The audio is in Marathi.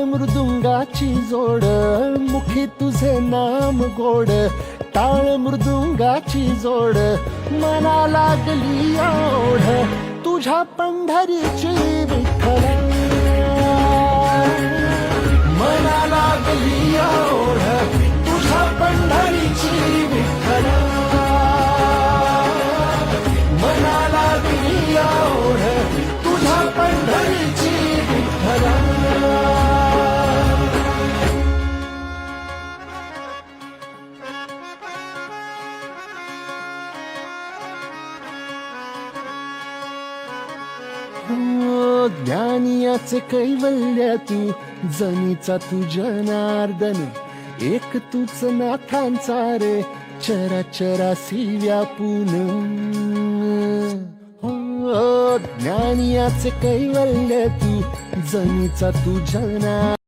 मृदुंगाची जोड, मुखी तुझे नाम गोड, टाळ मृदुंगाची जोड, मना लागली ओढ तुझ्या पंढरीची विठ्ठला, मना लागली ओढ तुझ्या पंढरीची विठ्ठला, मना लागली ओढ तुझ्या पंढरीची विठ्ठला. ज्ञानियाचे कैवल्य तू, जनीचा तू जनार्दन, एक तूच नाथांचा रे चराचरासी व्यापून. ज्ञानियाचे कैवल्य तू, जनीचा तू जनार्दन.